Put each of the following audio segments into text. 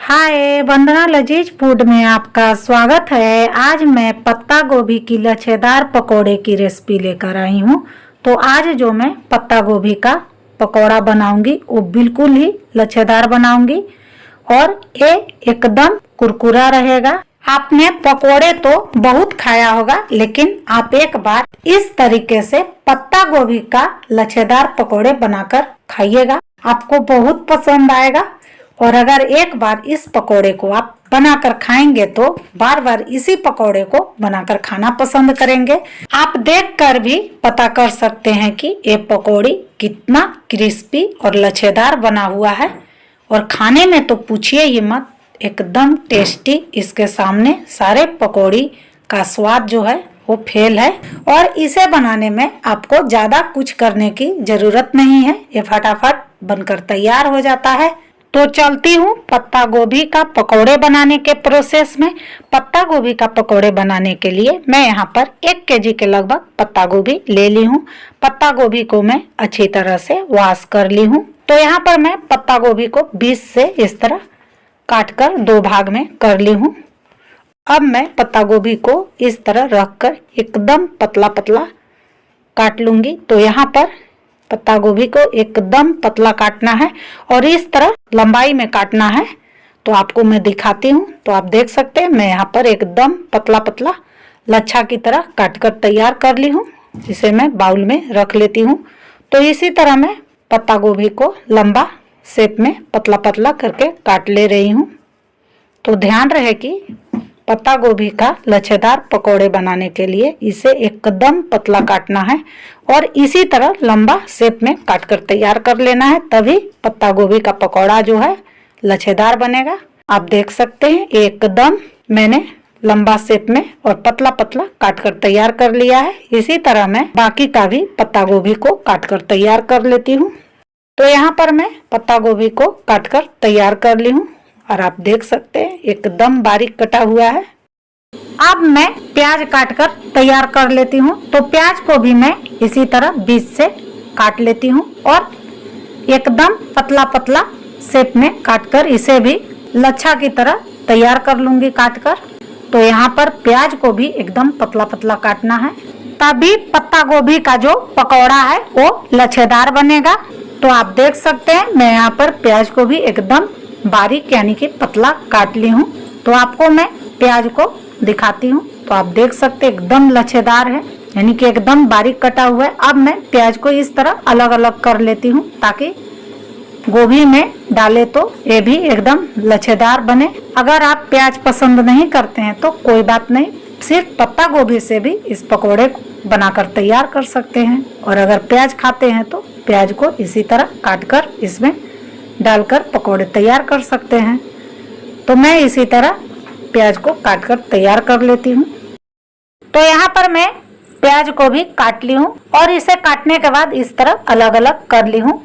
हाय, वंदना लजीज फूड में आपका स्वागत है। आज मैं पत्ता गोभी की लच्छेदार पकोड़े की रेसिपी लेकर आई हूँ। तो आज जो मैं पत्ता गोभी का पकोड़ा बनाऊंगी वो बिल्कुल ही लच्छेदार बनाऊंगी और ये एकदम कुरकुरा रहेगा। आपने पकोड़े तो बहुत खाया होगा, लेकिन आप एक बार इस तरीके से पत्ता गोभी का लच्छेदार पकोड़े बनाकर खाइएगा, आपको बहुत पसंद आएगा। और अगर एक बार इस पकोड़े को आप बनाकर खाएंगे तो बार बार इसी पकोड़े को बनाकर खाना पसंद करेंगे। आप देखकर भी पता कर सकते हैं कि ये पकोड़ी कितना क्रिस्पी और लच्छेदार बना हुआ है, और खाने में तो पूछिए ही मत, एकदम टेस्टी। इसके सामने सारे पकोड़ी का स्वाद जो है वो फेल है। और इसे बनाने में आपको ज्यादा कुछ करने की जरूरत नहीं है, ये फटाफट बनकर तैयार हो जाता है। तो चलती हूँ पत्ता गोभी का पकोड़े बनाने के प्रोसेस में। पत्ता गोभी का पकोड़े बनाने के लिए मैं यहाँ पर 1 केजी के लगभग पत्ता गोभी ले ली हूँ। पत्ता गोभी को मैं अच्छी तरह से वॉश कर ली हूँ। तो यहाँ पर मैं पत्ता गोभी को बीच से इस तरह काटकर 2 भाग में कर ली हूँ। अब मैं पत्ता गोभी को इस तरह रखकर एकदम पतला पतला काट लूंगी। तो यहाँ पर पत्ता गोभी को एकदम पतला काटना है और इस तरह लंबाई में काटना है। तो आपको मैं दिखाती हूँ। तो आप देख सकते हैं मैं यहाँ पर एकदम पतला पतला लच्छा की तरह काट कर तैयार कर ली हूँ, जिसे मैं बाउल में रख लेती हूँ। तो इसी तरह मैं पत्ता गोभी को लंबा शेप में पतला पतला करके काट ले रही हूँ। तो ध्यान रहे कि पत्ता गोभी का लच्छेदार पकोड़े बनाने के लिए इसे एकदम पतला काटना है और इसी तरह लंबा शेप में काटकर तैयार कर लेना है, तभी पत्ता गोभी का पकोड़ा जो है लच्छेदार बनेगा। आप देख सकते हैं एकदम मैंने लंबा शेप में और पतला पतला काटकर तैयार कर लिया है। इसी तरह मैं बाकी का भी पत्ता गोभी को काटकर तैयार कर लेती हूँ। तो यहाँ पर मैं पत्ता गोभी को काटकर तैयार कर ली हूँ और आप देख सकते हैं एकदम बारीक कटा हुआ है। अब मैं प्याज काटकर तैयार कर लेती हूँ। तो प्याज को भी मैं इसी तरह बीच से काट लेती हूँ और एकदम पतला पतला शेप में काटकर इसे भी लच्छा की तरह तैयार कर लूंगी काटकर। तो यहाँ पर प्याज को भी एकदम पतला पतला काटना है, तभी पत्ता गोभी का जो पकौड़ा है वो लच्छेदार बनेगा। तो आप देख सकते हैं मैं यहाँ पर प्याज को भी एकदम बारीक यानी कि पतला काट ली हूँ। तो आपको मैं प्याज को दिखाती हूँ। तो आप देख सकते एकदम लच्छेदार है, यानी कि एकदम बारीक कटा हुआ है। अब मैं प्याज को इस तरह अलग अलग कर लेती हूँ ताकि गोभी में डाले तो ये भी एकदम लच्छेदार बने। अगर आप प्याज पसंद नहीं करते हैं तो कोई बात नहीं, सिर्फ पत्ता गोभी से भी इस पकोड़े को बनाकर तैयार कर सकते हैं। और अगर प्याज खाते हैं तो प्याज को इसी तरह काटकर इसमें डालकर पकोड़े तैयार कर सकते हैं। तो मैं इसी तरह प्याज को काटकर तैयार कर लेती हूँ। तो यहाँ पर मैं प्याज को भी काट ली हूँ और इसे काटने के बाद इस तरह अलग अलग कर ली हूँ।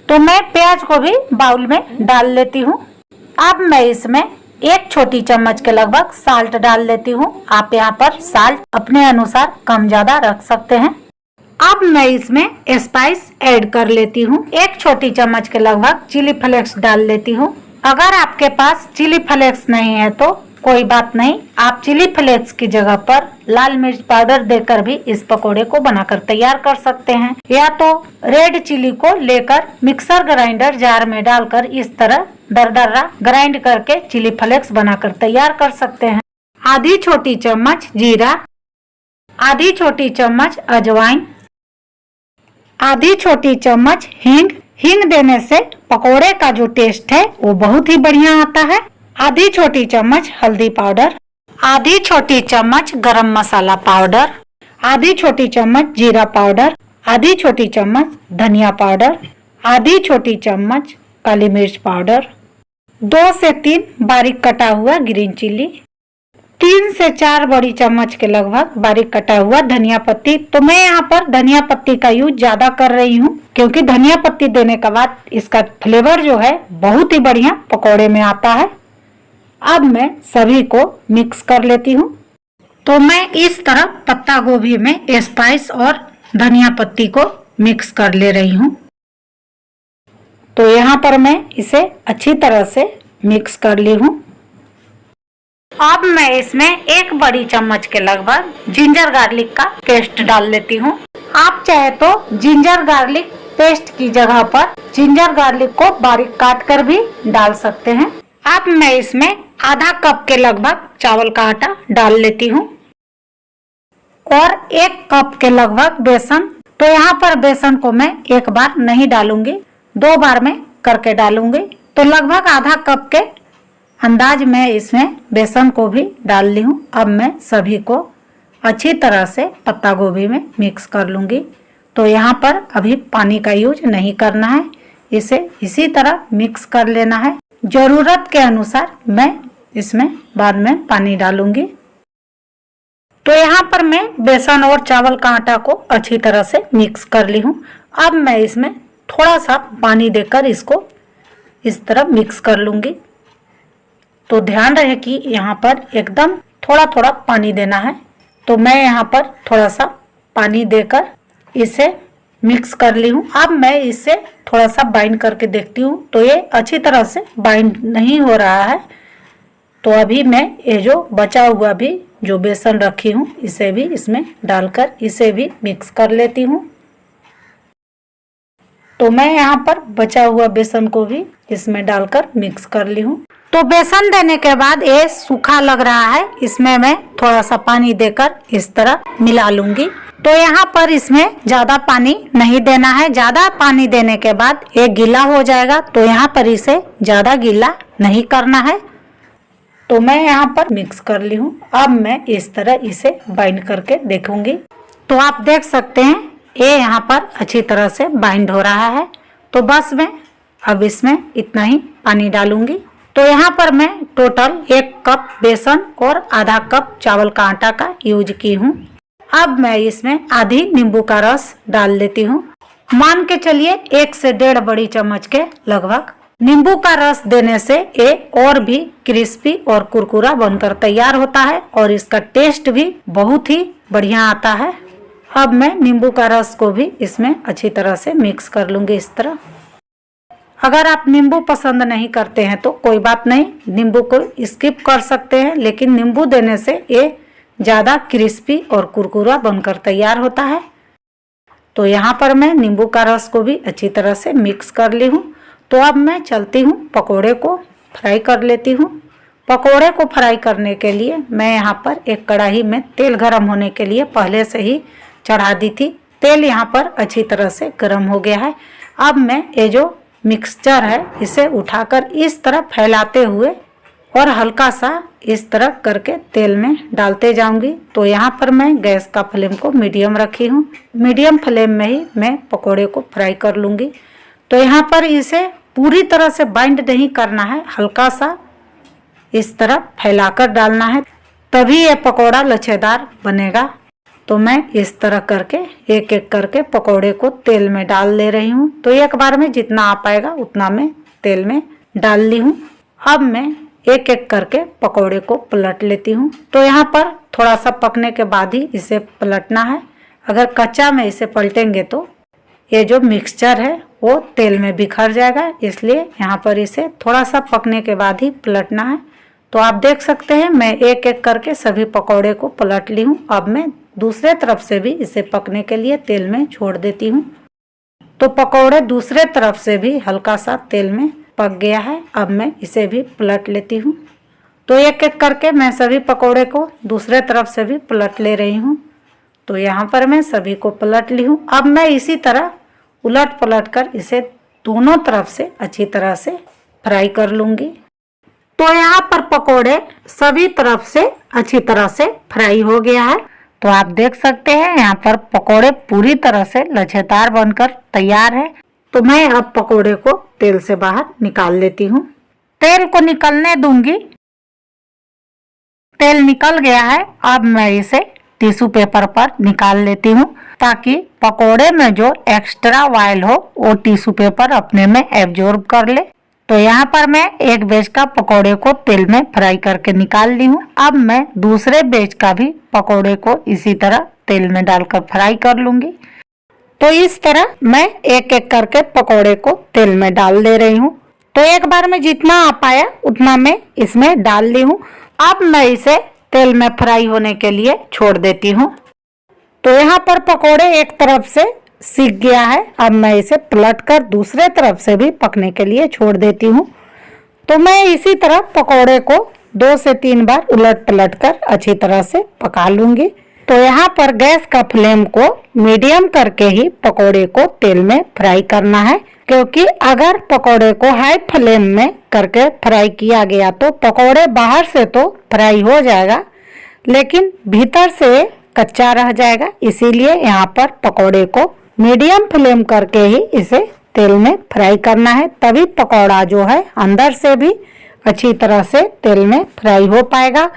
तो मैं प्याज को भी बाउल में डाल लेती हूँ। अब मैं इसमें 1 छोटी चम्मच के लगभग साल्ट डाल लेती हूँ। आप यहाँ पर साल्ट अपने अनुसार कम ज्यादा रख सकते हैं। अब मैं इसमें स्पाइस ऐड कर लेती हूँ। 1 छोटी चम्मच के लगभग चिली फ्लेक्स डाल लेती हूँ। अगर आपके पास चिली फ्लेक्स नहीं है तो कोई बात नहीं, आप चिली फ्लेक्स की जगह पर लाल मिर्च पाउडर देकर भी इस पकोड़े को बनाकर तैयार कर सकते हैं, या तो रेड चिली को लेकर मिक्सर ग्राइंडर जार में डालकर इस तरह दरदरा ग्राइंड करके चिली फ्लेक्स बनाकर तैयार कर सकते हैं। आधी छोटी चम्मच जीरा, आधी छोटी चम्मच अजवाइन, आधी छोटी चम्मच हींग। हींग देने से पकोड़े का जो टेस्ट है वो बहुत ही बढ़िया आता है। आधी छोटी चम्मच हल्दी पाउडर, आधी छोटी चम्मच गरम मसाला पाउडर, आधी छोटी चम्मच जीरा पाउडर, आधी छोटी चम्मच धनिया पाउडर, आधी छोटी चम्मच काली मिर्च पाउडर, 2 से 3 बारीक कटा हुआ ग्रीन चिली, 3 से 4 बड़ी चम्मच के लगभग बारीक कटा हुआ धनिया पत्ती। तो मैं यहाँ पर धनिया पत्ती का यूज ज्यादा कर रही हूँ, क्योंकि धनिया पत्ती देने के बाद इसका फ्लेवर जो है बहुत ही बढ़िया पकोड़े में आता है। अब मैं सभी को मिक्स कर लेती हूँ। तो मैं इस तरह पत्ता गोभी में स्पाइस और धनिया पत्ती को मिक्स कर ले रही हूँ। तो यहाँ पर मैं इसे अच्छी तरह से मिक्स कर ली हूँ। अब मैं इसमें 1 बड़ी चम्मच के लगभग जिंजर गार्लिक का पेस्ट डाल लेती हूँ। आप चाहे तो जिंजर गार्लिक पेस्ट की जगह पर जिंजर गार्लिक को बारीक काट कर भी डाल सकते हैं। अब मैं इसमें आधा कप के लगभग चावल का आटा डाल लेती हूँ और 1 कप के लगभग बेसन। तो यहाँ पर बेसन को मैं एक बार नहीं डालूंगी, 2 बार में करके डालूंगी। तो लगभग आधा कप के अंदाज में इसमें बेसन को भी डाल ली हूँ। अब मैं सभी को अच्छी तरह से पत्ता गोभी में मिक्स कर लूंगी। तो यहाँ पर अभी पानी का यूज नहीं करना है, इसे इसी तरह मिक्स कर लेना है। जरूरत के अनुसार मैं इसमें बाद में पानी डालूंगी। तो यहाँ पर मैं बेसन और चावल का आटा को अच्छी तरह से मिक्स कर ली हूँ। अब मैं इसमें थोड़ा सा पानी देकर इसको इस तरह मिक्स कर लूंगी। तो ध्यान रहे कि यहाँ पर एकदम थोड़ा थोड़ा पानी देना है। तो मैं यहाँ पर थोड़ा सा पानी देकर इसे मिक्स कर ली हूँ। अब मैं इसे थोड़ा सा बाइंड करके देखती हूँ। तो ये अच्छी तरह से बाइंड नहीं हो रहा है। तो अभी मैं ये जो बचा हुआ भी जो बेसन रखी हूँ इसे भी इसमें डालकर इसे भी मिक्स कर लेती हूँ। तो मैं यहाँ पर बचा हुआ बेसन को भी इसमें डालकर मिक्स कर ली हूँ। तो बेसन देने के बाद ये सूखा लग रहा है, इसमें मैं थोड़ा सा पानी देकर इस तरह मिला लूंगी। तो यहाँ पर इसमें ज्यादा पानी नहीं देना है, ज्यादा पानी देने के बाद ये गीला हो जाएगा। तो यहाँ पर इसे ज्यादा गीला नहीं करना है। तो मैं यहाँ पर मिक्स कर ली हूँ। अब मैं इस तरह इसे बाइंड करके देखूंगी। तो आप देख सकते हैं ये यहाँ पर अच्छी तरह से बाइंड हो रहा है। तो बस मैं अब इसमें इतना ही पानी डालूंगी। तो यहाँ पर मैं टोटल 1 कप बेसन और आधा कप चावल का आटा का यूज की हूँ। अब मैं इसमें आधी नींबू का रस डाल लेती हूँ। मान के चलिए 1 से 1.5 बड़ी चम्मच के लगभग। नींबू का रस देने से ये और भी क्रिस्पी और कुरकुरा बनकर तैयार होता है और इसका टेस्ट भी बहुत ही बढ़िया आता है। अब मैं नींबू का रस को भी इसमें अच्छी तरह से मिक्स कर लूंगी इस तरह। अगर आप नींबू पसंद नहीं करते हैं तो कोई बात नहीं, नींबू को स्किप कर सकते हैं, लेकिन नींबू देने से ये ज़्यादा क्रिस्पी और कुरकुरा बनकर तैयार होता है। तो यहाँ पर मैं नींबू का रस को भी अच्छी तरह से मिक्स कर ली हूँ। तो अब मैं चलती हूँ पकोड़े को फ्राई कर लेती हूँ। पकोड़े को फ्राई करने के लिए मैं यहाँ पर एक कढ़ाई में तेल गरम होने के लिए पहले से ही चढ़ा दी थी। तेल यहाँ पर अच्छी तरह से गरम हो गया है। अब मैं ये जो मिक्सचर है इसे उठाकर इस तरह फैलाते हुए और हल्का सा इस तरह करके तेल में डालते जाऊंगी। तो यहाँ पर मैं गैस का फ्लेम को मीडियम रखी हूँ। मीडियम फ्लेम में ही मैं पकोड़े को फ्राई कर लूँगी। तो यहाँ पर इसे पूरी तरह से बाइंड नहीं करना है, हल्का सा इस तरह फैलाकर डालना है, तभी ये पकोड़ा लच्छेदार बनेगा। तो मैं इस तरह करके एक एक करके पकोड़े को तेल में डाल ले रही हूँ। तो एक बार में जितना आ पाएगा उतना मैं तेल में डाल ली हूँ। अब मैं एक एक करके पकोड़े को पलट लेती हूँ। तो यहाँ पर थोड़ा सा पकने के बाद ही इसे पलटना है। अगर कच्चा में इसे पलटेंगे तो ये जो मिक्सचर है वो तेल में बिखर जाएगा, इसलिए यहाँ पर इसे थोड़ा सा पकने के बाद ही पलटना है। तो आप देख सकते हैं मैं एक एक करके सभी पकोड़े को पलट ली हूँ। अब मैं दूसरे तरफ से भी इसे पकने के लिए तेल में छोड़ देती हूँ। तो पकोड़े दूसरे तरफ से भी हल्का सा तेल में पक गया है। अब मैं इसे भी पलट लेती हूँ। तो एक एक करके मैं सभी पकोड़े को दूसरे तरफ से भी पलट ले रही हूँ। तो यहाँ पर मैं सभी को पलट ली हूँ। अब मैं इसी तरह उलट पलट कर इसे दोनों तरफ से अच्छी तरह से फ्राई कर लूँगी। तो यहाँ पर पकोड़े सभी तरफ से अच्छी तरह से फ्राई हो गया है। तो आप देख सकते हैं यहाँ पर पकोड़े पूरी तरह से लच्छेदार बनकर तैयार है। तो मैं अब पकोड़े को तेल से बाहर निकाल लेती हूँ। तेल को निकलने दूंगी। तेल निकल गया है। अब मैं इसे टिश्यू पेपर पर निकाल लेती हूँ ताकि पकोड़े में जो एक्स्ट्रा ऑयल हो वो टिश्यू पेपर अपने में एब्जॉर्ब कर ले। तो यहाँ पर मैं एक बैच का पकोड़े को तेल में फ्राई करके निकाल ली हूँ। अब मैं दूसरे बैच का भी पकोड़े को इसी तरह तेल में डालकर फ्राई कर लूंगी। तो इस तरह मैं एक एक करके पकोड़े को तेल में डाल दे रही हूँ। तो एक बार में जितना आ पाया उतना मैं इसमें डाल ली हूँ। अब मैं इसे तेल में फ्राई होने के लिए छोड़ देती हूँ। तो यहाँ पर पकोड़े एक तरफ से सीख गया है। अब मैं इसे पलटकर दूसरे तरफ से भी पकने के लिए छोड़ देती हूँ। तो मैं इसी तरह पकोड़े को 2 से 3 बार उलट पलट कर अच्छी तरह से पका लूंगी। तो यहाँ पर गैस का फ्लेम को मीडियम करके ही पकोड़े को तेल में फ्राई करना है, क्योंकि अगर पकोड़े को हाई फ्लेम में करके फ्राई किया गया तो पकोड़े बाहर से तो फ्राई हो जाएगा लेकिन भीतर से कच्चा रह जाएगा। इसीलिए यहाँ पर पकोड़े को मीडियम फ्लेम करके ही इसे तेल में फ्राई करना है, तभी पकौड़ा जो है अंदर से भी अच्छी तरह से तेल में फ्राई हो पाएगा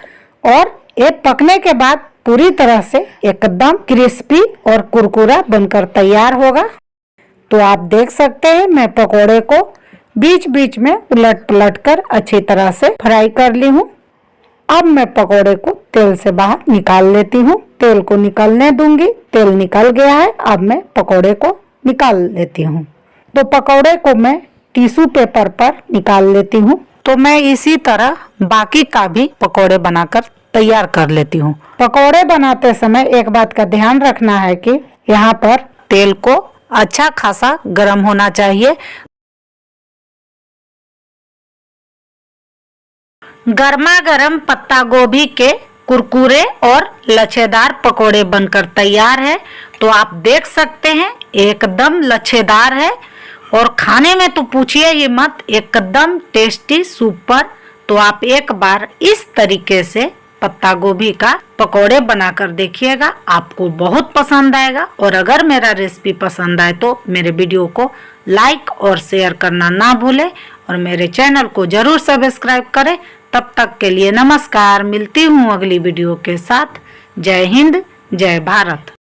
और ये पकने के बाद पूरी तरह से एकदम क्रिस्पी और कुरकुरा बनकर तैयार होगा। तो आप देख सकते हैं मैं पकोड़े को बीच बीच में उलट पलट कर अच्छी तरह से फ्राई कर ली हूँ। अब मैं पकोड़े को तेल से बाहर निकाल लेती हूँ। तेल को निकलने दूंगी। तेल निकल गया है। अब मैं पकोड़े को निकाल लेती हूँ। तो पकोड़े को मैं टिश्यू पेपर पर निकाल लेती हूँ। तो मैं इसी तरह बाकी का भी पकोड़े बनाकर तैयार कर लेती हूँ। पकोड़े बनाते समय एक बात का ध्यान रखना है कि यहाँ पर तेल को अच्छा खासा गर्म होना चाहिए। गर्मा गर्म पत्ता गोभी के कुरकुरे और लच्छेदार पकोड़े बनकर तैयार है। तो आप देख सकते हैं एकदम लच्छेदार है और खाने में तो पूछिए ही मत, एकदम टेस्टी सुपर। तो आप एक बार इस तरीके से पत्ता गोभी का पकोड़े बनाकर देखिएगा, आपको बहुत पसंद आएगा। और अगर मेरा रेसिपी पसंद आए तो मेरे वीडियो को लाइक और शेयर करना ना भूलें और मेरे चैनल को जरूर सब्सक्राइब करें। तब तक के लिए नमस्कार। मिलती हूँ अगली वीडियो के साथ। जय हिंद, जय भारत।